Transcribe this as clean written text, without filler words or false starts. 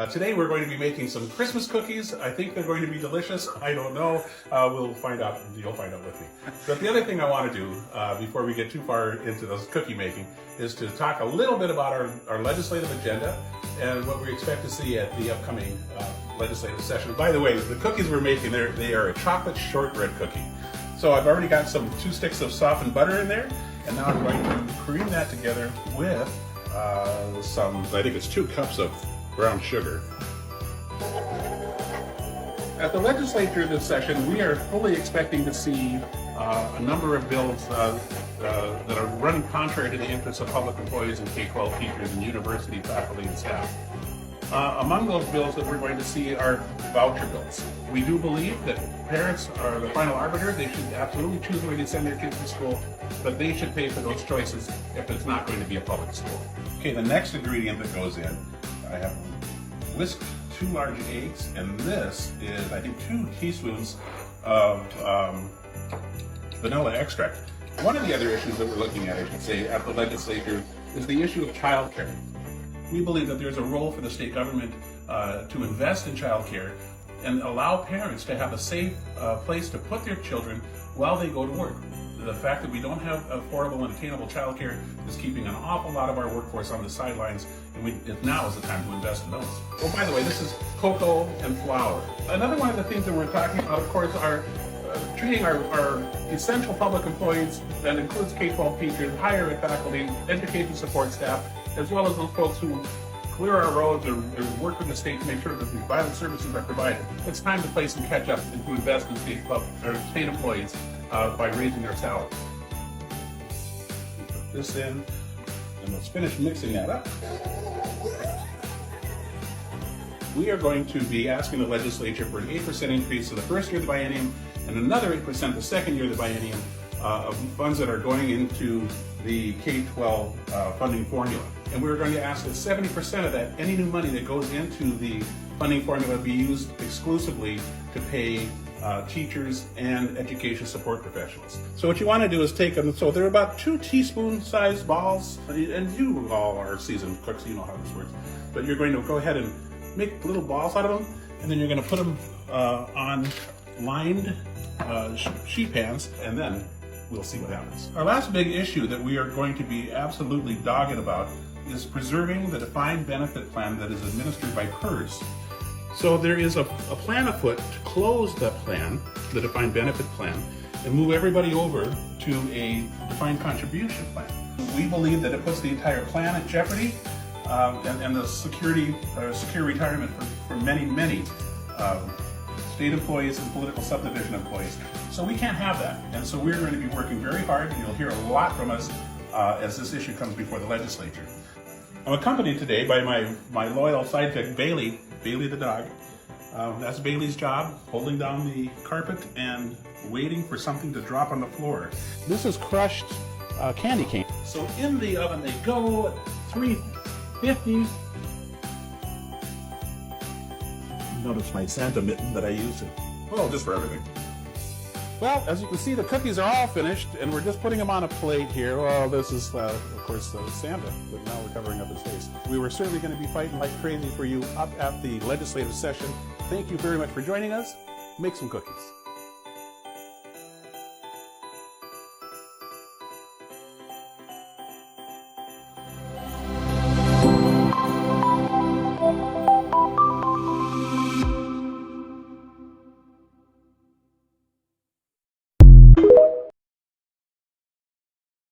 Today we're going to be making some Christmas cookies. I think they're going to be delicious. I don't know. We'll find out. You'll find out with me. But the other thing I want to do before we get too far into those cookie making is to talk a little bit about our legislative agenda and what we expect to see at the upcoming legislative session. By the way, the cookies we're making, they are a chocolate shortbread cookie. So I've already got 2 sticks of softened butter in there, and now I'm going to cream that together with I think it's 2 cups of brown sugar. At the legislature this session, we are fully expecting to see a number of bills that are running contrary to the interests of public employees and K-12 teachers and university faculty and staff. Among those bills that we're going to see are voucher bills. We do believe that parents are the final arbiter. They should absolutely choose where they send their kids to school, but they should pay for those choices if it's not going to be a public school. Okay, the next ingredient that goes in, I have whisked 2 large eggs, and this is, I think, 2 teaspoons of vanilla extract. One of the other issues that we're looking at, I should say, at the legislature is the issue of childcare. We believe that there's a role for the state government to invest in childcare and allow parents to have a safe place to put their children while they go to work. The fact that we don't have affordable and attainable childcare is keeping an awful lot of our workforce on the sidelines, and now is the time to invest in those. Oh, by the way, this is cocoa and flour. Another one of the things that we're talking about, of course, are treating our essential public employees, that includes K-12 teachers, higher ed faculty, education support staff, as well as those folks who clear our roads or work with the state to make sure that these vital services are provided. It's time to play some catch up and to invest in state employees by raising their salaries. Put this in, and let's finish mixing that up. We are going to be asking the legislature for an 8% increase to the first year of the biennium and another 8% the second year of the biennium of funds that are going into the K-12 funding formula. And we're going to ask that 70% of that, any new money that goes into the funding formula, be used exclusively to pay teachers and education support professionals. So what you want to do is take them, so they're about 2 teaspoon-sized balls, and you all are seasoned cooks, you know how this works. But you're going to go ahead and make little balls out of them, and then you're going to put them on lined sheet pans, and then we'll see what happens. Our last big issue that we are going to be absolutely dogged about is preserving the defined benefit plan that is administered by PERS. So there is a plan afoot to close that plan, the defined benefit plan, and move everybody over to a defined contribution plan. We believe that it puts the entire plan at jeopardy and the secure retirement for many state employees and political subdivision employees. So we can't have that. And so we're going to be working very hard, and you'll hear a lot from us as this issue comes before the legislature. I'm accompanied today by my loyal sidekick, Bailey the dog. That's Bailey's job, holding down the carpet and waiting for something to drop on the floor. This is crushed candy cane. So in the oven they go at 350. Notice my Santa mitten that I use it. Oh, just for everything. Well, as you can see, the cookies are all finished, and we're just putting them on a plate here. Well, this is, of course, Santa, but now we're covering up his face. We were certainly going to be fighting like crazy for you up at the legislative session. Thank you very much for joining us. Make some cookies.